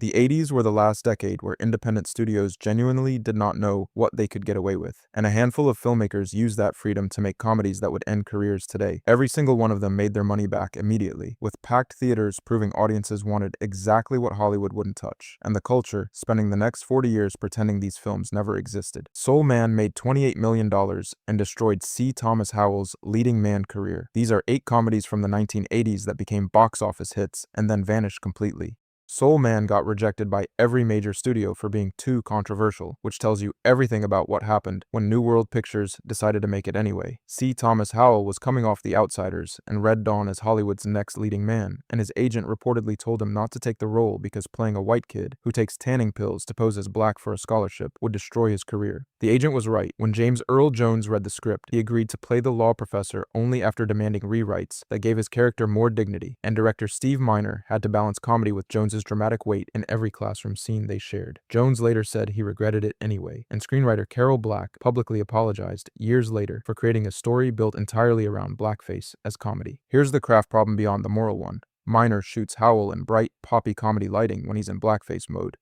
The 80s were the last decade where independent studios genuinely did not know what they could get away with, and a handful of filmmakers used that freedom to make comedies that would end careers today. Every single one of them made their money back immediately, with packed theaters proving audiences wanted exactly what Hollywood wouldn't touch, and the culture spending the next 40 years pretending these films never existed. Soul Man made $28 million and destroyed C. Thomas Howell's leading man career. These are 8 comedies from the 1980s that became box office hits and then vanished completely. Soul Man got rejected by every major studio for being too controversial, which tells you everything about what happened when New World Pictures decided to make it anyway. C. Thomas Howell was coming off The Outsiders and Red Dawn as Hollywood's next leading man, and his agent reportedly told him not to take the role because playing a white kid who takes tanning pills to pose as black for a scholarship would destroy his career. The agent was right. When James Earl Jones read the script, he agreed to play the law professor only after demanding rewrites that gave his character more dignity, and director Steve Miner had to balance comedy with Jones's dramatic weight in every classroom scene they shared. Jones later said he regretted it anyway, and screenwriter Carol Black publicly apologized years later for creating a story built entirely around blackface as comedy. Here's the craft problem beyond the moral one. Miner shoots Howell in bright, poppy comedy lighting when he's in blackface mode,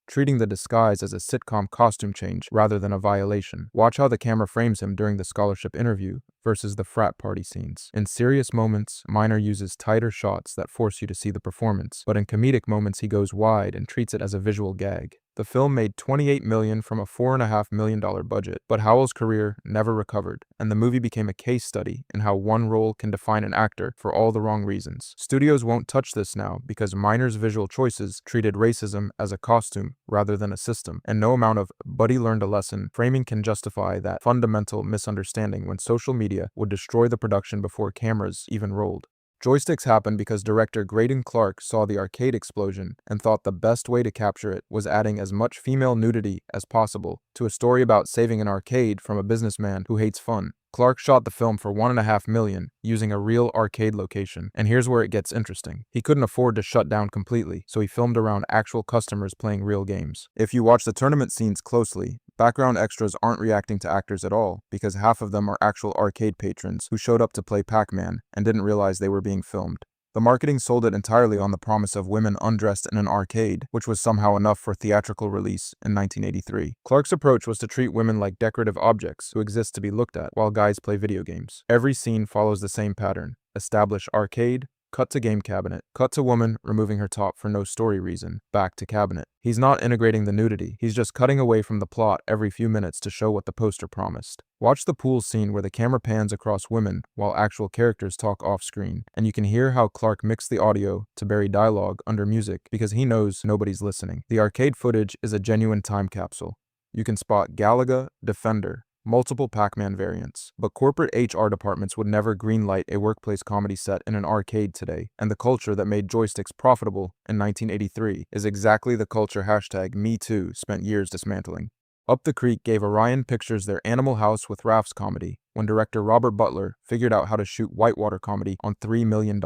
treating the disguise as a sitcom costume change rather than a violation. Watch how the camera frames him during the scholarship interview versus the frat party scenes. In serious moments, Miner uses tighter shots that force you to see the performance, but in comedic moments he goes wide and treats it as a visual gag. The film made $28 million from a $4.5 million budget, but Howell's career never recovered, and the movie became a case study in how one role can define an actor for all the wrong reasons. Studios won't touch this now because Miner's visual choices treated racism as a costume rather than a system, and no amount of "buddy learned a lesson" framing can justify that fundamental misunderstanding when social media would destroy the production before cameras even rolled. Joysticks happened because director Graydon Clark saw the arcade explosion and thought the best way to capture it was adding as much female nudity as possible to a story about saving an arcade from a businessman who hates fun. Clark shot the film for $1.5 million using a real arcade location, and here's where it gets interesting. He couldn't afford to shut down completely, so he filmed around actual customers playing real games. If you watch the tournament scenes closely, background extras aren't reacting to actors at all, because half of them are actual arcade patrons who showed up to play Pac-Man and didn't realize they were being filmed. The marketing sold it entirely on the promise of women undressed in an arcade, which was somehow enough for theatrical release in 1983. Clark's approach was to treat women like decorative objects who exist to be looked at, while guys play video games. Every scene follows the same pattern. Establish arcade, cut to game cabinet, cut to woman removing her top for no story reason, back to cabinet. He's not integrating the nudity, he's just cutting away from the plot every few minutes to show what the poster promised. Watch the pool scene where the camera pans across women while actual characters talk off-screen, and you can hear how Clark mixed the audio to bury dialogue under music because he knows nobody's listening. The arcade footage is a genuine time capsule. You can spot Galaga, Defender, multiple Pac-Man variants, but corporate HR departments would never greenlight a workplace comedy set in an arcade today, and the culture that made Joysticks profitable in 1983 is exactly the culture #MeToo spent years dismantling. Up the Creek gave Orion Pictures their Animal House with Rafts comedy when director Robert Butler figured out how to shoot whitewater comedy on $3 million.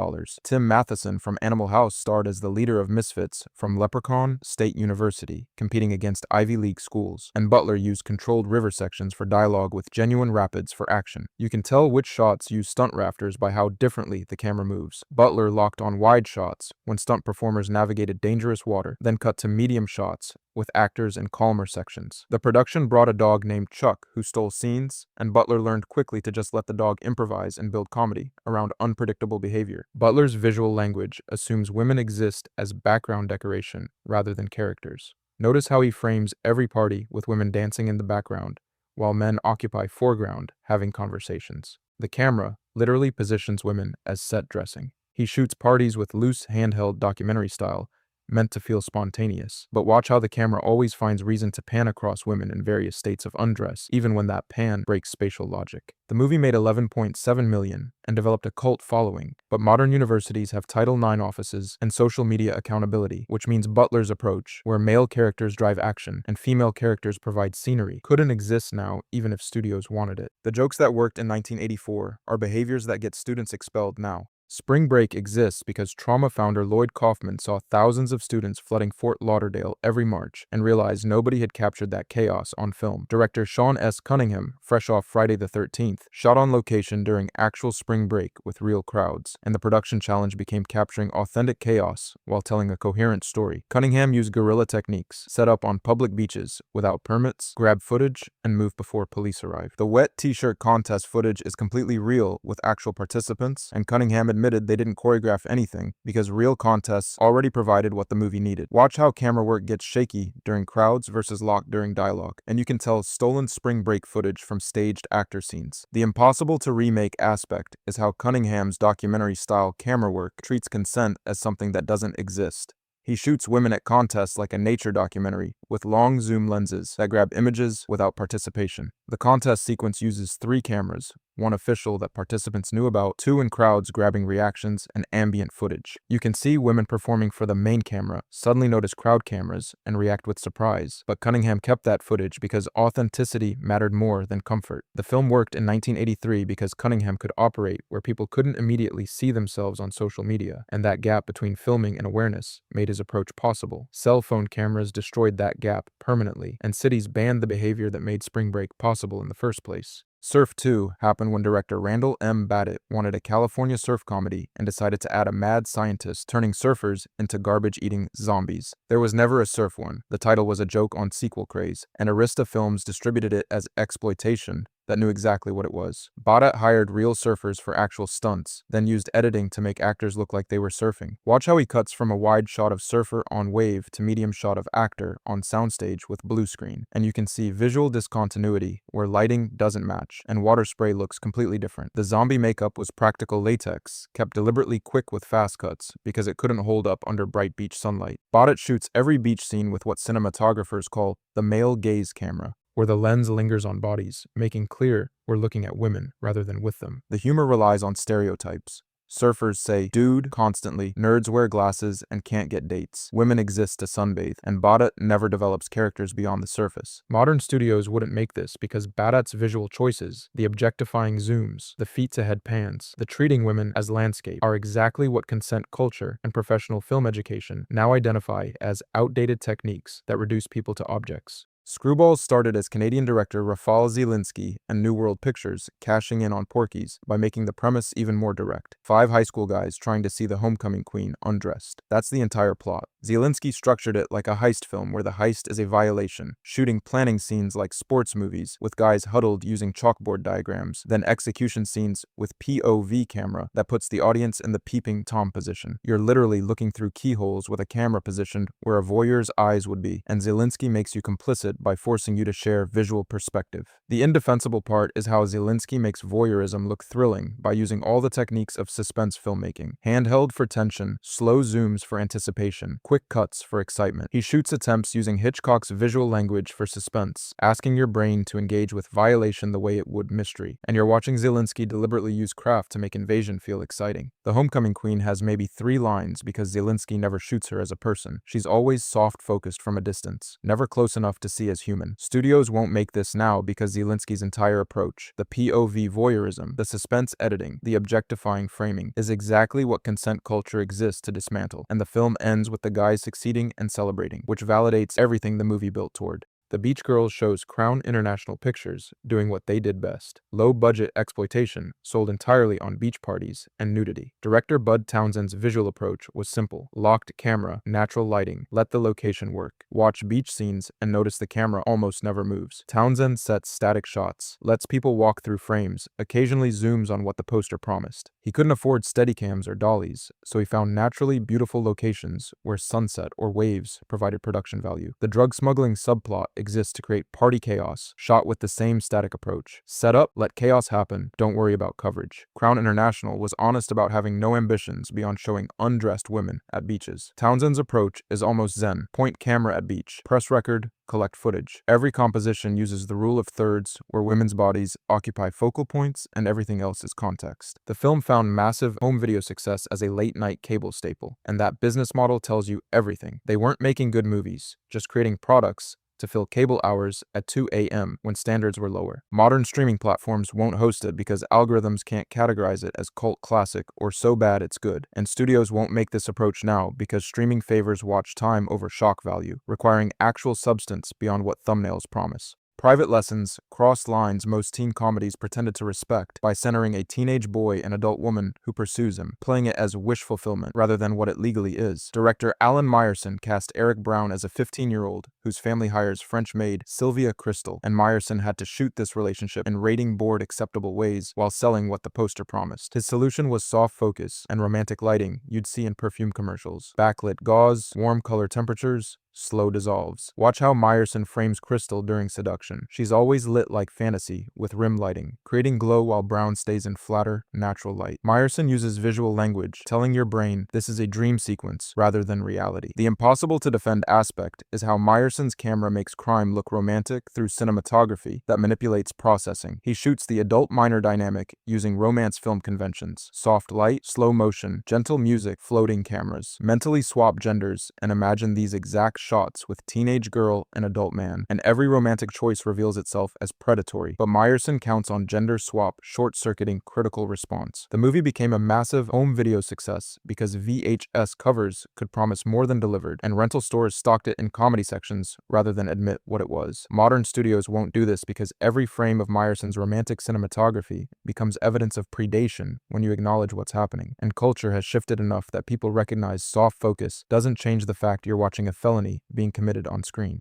Tim Matheson from Animal House starred as the leader of misfits from Leprechaun State University, competing against Ivy League schools, and Butler used controlled river sections for dialogue with genuine rapids for action. You can tell which shots use stunt rafters by how differently the camera moves. Butler locked on wide shots when stunt performers navigated dangerous water, then cut to medium shots with actors in calmer sections. The production brought a dog named Chuck who stole scenes, and Butler learned quickly to just let the dog improvise and build comedy around unpredictable behavior. Butler's visual language assumes women exist as background decoration rather than characters. Notice how he frames every party with women dancing in the background, while men occupy foreground having conversations. The camera literally positions women as set dressing. He shoots parties with loose handheld documentary style, meant to feel spontaneous, but watch how the camera always finds reason to pan across women in various states of undress, even when that pan breaks spatial logic. The movie made $11.7 million and developed a cult following, but modern universities have Title IX offices and social media accountability, which means Butler's approach, where male characters drive action and female characters provide scenery, couldn't exist now even if studios wanted it. The jokes that worked in 1984 are behaviors that get students expelled now. Spring Break exists because Trauma founder Lloyd Kaufman saw thousands of students flooding Fort Lauderdale every March and realized nobody had captured that chaos on film. Director Sean S. Cunningham, fresh off Friday the 13th, shot on location during actual spring break with real crowds, and the production challenge became capturing authentic chaos while telling a coherent story. Cunningham used guerrilla techniques, set up on public beaches without permits, grab footage, and move before police arrived. The wet t-shirt contest footage is completely real with actual participants, and Cunningham admitted they didn't choreograph anything because real contests already provided what the movie needed. Watch how camera work gets shaky during crowds versus locked during dialogue, and you can tell stolen spring break footage from staged actor scenes. The impossible to remake aspect is how Cunningham's documentary-style camera work treats consent as something that doesn't exist. He shoots women at contests like a nature documentary, with long zoom lenses that grab images without participation. The contest sequence uses 3 cameras, one official that participants knew about, 2 in crowds grabbing reactions, and ambient footage. You can see women performing for the main camera, suddenly notice crowd cameras, and react with surprise. But Cunningham kept that footage because authenticity mattered more than comfort. The film worked in 1983 because Cunningham could operate where people couldn't immediately see themselves on social media, and that gap between filming and awareness made his approach possible. Cell phone cameras destroyed that gap permanently, and cities banned the behavior that made Spring Break possible in the first place. Surf 2 happened when director Randall M. Babbitt wanted a California surf comedy and decided to add a mad scientist turning surfers into garbage-eating zombies. There was never a surf one. The title was a joke on sequel craze, and Arista Films distributed it as exploitation that knew exactly what it was. Babbitt hired real surfers for actual stunts, then used editing to make actors look like they were surfing. Watch how he cuts from a wide shot of surfer on wave to medium shot of actor on soundstage with blue screen, and you can see visual discontinuity where lighting doesn't match, and water spray looks completely different. The zombie makeup was practical latex, kept deliberately quick with fast cuts because it couldn't hold up under bright beach sunlight. Babbitt shoots every beach scene with what cinematographers call the male gaze camera, where the lens lingers on bodies, making clear we're looking at women rather than with them. The humor relies on stereotypes. Surfers say dude constantly, nerds wear glasses and can't get dates, women exist to sunbathe, and Babbitt never develops characters beyond the surface. Modern studios wouldn't make this because Babbitt's visual choices, the objectifying zooms, the feet-to-head pans, the treating women as landscape, are exactly what consent culture and professional film education now identify as outdated techniques that reduce people to objects. ScrewBalls started as Canadian director Rafal Zielinski and New World Pictures cashing in on Porky's by making the premise even more direct. 5 high school guys trying to see the homecoming queen undressed. That's the entire plot. Zielinski structured it like a heist film where the heist is a violation, shooting planning scenes like sports movies with guys huddled using chalkboard diagrams, then execution scenes with POV camera that puts the audience in the peeping Tom position. You're literally looking through keyholes with a camera positioned where a voyeur's eyes would be, and Zielinski makes you complicit by forcing you to share visual perspective. The indefensible part is how Zielinski makes voyeurism look thrilling by using all the techniques of suspense filmmaking. Handheld for tension, slow zooms for anticipation, quick cuts for excitement. He shoots attempts using Hitchcock's visual language for suspense, asking your brain to engage with violation the way it would mystery. And you're watching Zielinski deliberately use craft to make invasion feel exciting. The homecoming queen has maybe 3 lines because Zielinski never shoots her as a person. She's always soft-focused from a distance, never close enough to see as human. Studios won't make this now because Zielinski's entire approach, the POV voyeurism, the suspense editing, the objectifying framing, is exactly what consent culture exists to dismantle, and the film ends with the guys succeeding and celebrating, which validates everything the movie built toward. The Beach Girls shows Crown International Pictures doing what they did best. Low-budget exploitation sold entirely on beach parties and nudity. Director Bud Townsend's visual approach was simple. Locked camera, natural lighting, let the location work. Watch beach scenes and notice the camera almost never moves. Townsend sets static shots, lets people walk through frames, occasionally zooms on what the poster promised. He couldn't afford steadicams or dollies, so he found naturally beautiful locations where sunset or waves provided production value. The drug smuggling subplot exists to create party chaos, shot with the same static approach. Set up, let chaos happen, don't worry about coverage. Crown International was honest about having no ambitions beyond showing undressed women at beaches. Townsend's approach is almost zen. Point camera at beach, press record, collect footage. Every composition uses the rule of thirds, where women's bodies occupy focal points and everything else is context. The film found massive home video success as a late-night cable staple, and that business model tells you everything. They weren't making good movies, just creating products to fill cable hours at 2 a.m. when standards were lower. Modern streaming platforms won't host it because algorithms can't categorize it as cult classic or so bad it's good, and studios won't make this approach now because streaming favors watch time over shock value, requiring actual substance beyond what thumbnails promise. Private Lessons crossed lines most teen comedies pretended to respect by centering a teenage boy and adult woman who pursues him, playing it as wish fulfillment rather than what it legally is. Director Alan Meyerson cast Eric Brown as a 15-year-old whose family hires French maid Sylvia Crystal, and Meyerson had to shoot this relationship in rating board acceptable ways while selling what the poster promised. His solution was soft focus and romantic lighting you'd see in perfume commercials, backlit gauze, warm color temperatures, slow dissolves. Watch how Meyerson frames Crystal during seduction. She's always lit like fantasy, with rim lighting, creating glow while Brown stays in flatter, natural light. Meyerson uses visual language, telling your brain this is a dream sequence rather than reality. The impossible to defend aspect is how Meyerson's camera makes crime look romantic through cinematography that manipulates processing. He shoots the adult-minor dynamic using romance film conventions: soft light, slow motion, gentle music, floating cameras. Mentally swap genders and imagine these exact shots with teenage girl and adult man, and every romantic choice reveals itself as predatory, but Meyerson counts on gender swap short-circuiting critical response. The movie became a massive home video success because VHS covers could promise more than delivered, and rental stores stocked it in comedy sections rather than admit what it was. Modern studios won't do this because every frame of Meyerson's romantic cinematography becomes evidence of predation when you acknowledge what's happening, and culture has shifted enough that people recognize soft focus doesn't change the fact you're watching a felony being committed on screen.